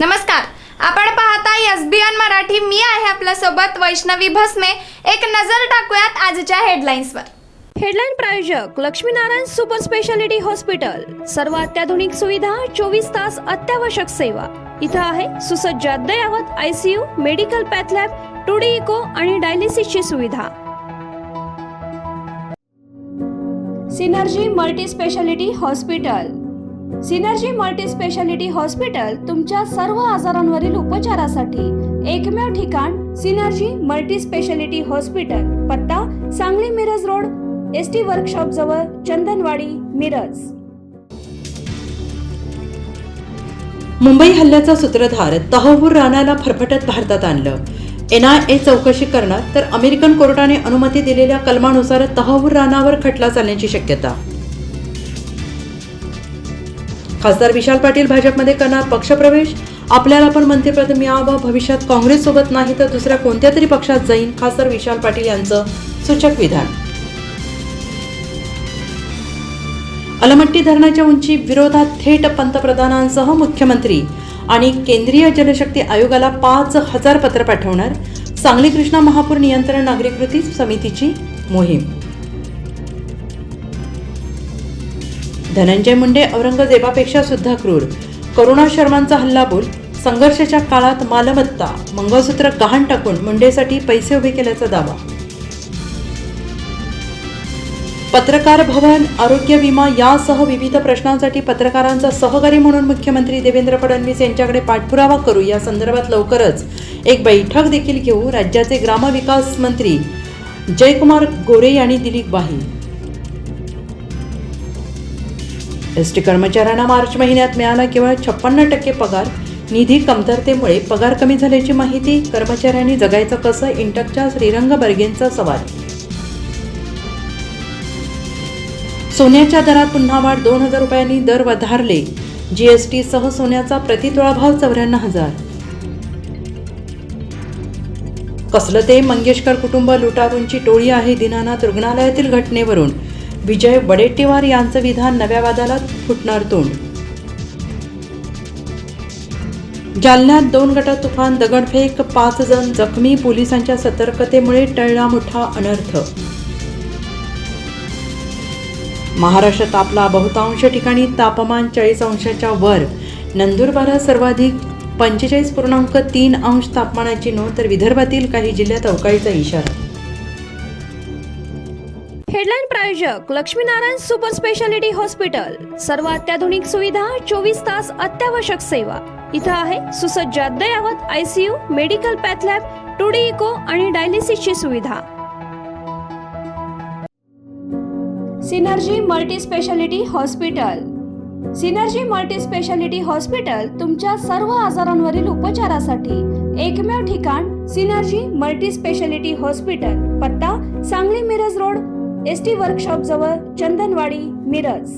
नमस्कार, आपण पाहताय एसबीएन मराठी. मी आहे आपल्या सोबत वैष्णवी भस्मे. एक नजर टाकूयात आजच्या हेडलाईन्सवर. हेडलाईन प्रायोजक लक्ष्मीनारायण सुपर स्पेशालिटी हॉस्पिटल. सर्व अत्याधुनिक सुविधा, 24 तास अत्यावश्यक सेवा. इथं आहे सुसज्ज अद्ययावत ICU, medical path lab, 2D echo आणि डायलिसिसची सुविधा. Synergy multi speciality hospital. Synergy multi speciality hospital तुमच्या सर्व आजारांवरील उपचारासाठी एकमेव ठिकाण. Synergy multi speciality hospital. पत्ता Sangli Miraj road, ST workshop जवळ, चंदनवाडी, मिरज. मुंबई हल्ल्याचा सूत्रधार तहव्वूर राणाला फरफटत भारतात आणलं. NIA चौकशी करणार, तर अमेरिकन कोर्टाने अनुमती दिलेल्या कलमानुसार तहव्वूर राणावर खटला चालण्याची शक्यता. खासदार विशाल पाटील भाजपमध्ये करणार पक्षप्रवेश. आपल्याला पण मंत्रिपद मिळावं, भविष्यात काँग्रेस सोबत नाही तर दुसऱ्या कोणत्या तरी पक्षात जाईन, खासदार विशाल पाटील यांचं सूचक विधान. अलमट्टी धरणाच्या उंची विरोधात थेट पंतप्रधानांसह मुख्यमंत्री आणि केंद्रीय जलशक्ती आयोगाला 5,000 पत्र पाठवणार. सांगली कृष्णा महापूर नियंत्रण नागरी कृती समितीची मोहीम. धनंजय मुंडे औरंगजेबापेक्षा सुद्धा क्रूर. करुणा शर्मांचा हल्लाबोल. संघर्षाच्या काळात मालमत्ता, मंगळसूत्र गहाण टाकून मुंडेसाठी पैसे उभे केल्याचा दावा. पत्रकार भवन, आरोग्य विमा यासह विविध प्रश्नांसाठी पत्रकारांचा सहकारी म्हणून मुख्यमंत्री देवेंद्र फडणवीस यांच्याकडे पाठपुरावा करू. या संदर्भात लवकरच एक बैठक देखील घेऊ, राज्याचे ग्रामविकास मंत्री जयकुमार गोरे यांनी दिली ग्वाही. एसटी कर्मचाऱ्यांना मार्च महिन्यात मिळाला केवळ 56% पगार. निधी कमतरतेमुळे पगार कमी झाल्याची माहिती. कर्मचाऱ्यांनी जगायचं कसं, इंटकच्या श्रीरंग बर्गेंचा सवाल. सोन्याच्या दरात पुन्हा वाढ. 2,000 रुपयांनी दर वधारले. GST सह सोन्याचा प्रतितोळा भाव 54,000. कसलं ते मंगेशकर कुटुंब लुटारूंची टोळी आहे. दीनानाथ रुग्णालयातील घटनेवरून विजय वडेट्टीवार यांचं विधान. नव्या वादाला फुटणार तोंड. जालन्यात 2 गटात तुफान दगडफेक, 5 जण जखमी. पोलिसांच्या सतर्कतेमुळे टळला मोठा अनर्थ. महाराष्ट्रात तापला. बहुतांश ठिकाणी तापमान 40 अंशाच्या वर. नंदुरबारात सर्वाधिक 45.3 अंश तापमानाची नोंद, तर विदर्भातील काही जिल्ह्यात अवकाळीचा इशारा. हेडलाईन प्रायोजक लक्ष्मीनारायण सुपर स्पेशालिटी हॉस्पिटल. सर्व अत्याधुनिक सुविधा, 24 तास अत्यावश्यक सेवा. इथं आहे सुसज्ज अद्ययावत ICU, medical path lab, 2D echo आणि डायलिसिसची सुविधा. Synergy multi speciality hospital. Synergy multi speciality hospital तुमच्या सर्व आजारांवरील उपचारासाठी एकमेव ठिकाण. Synergy multi speciality hospital. पत्ता Sangli Miraj road, ST workshop जवळ, चंदनवाडी, मिरज.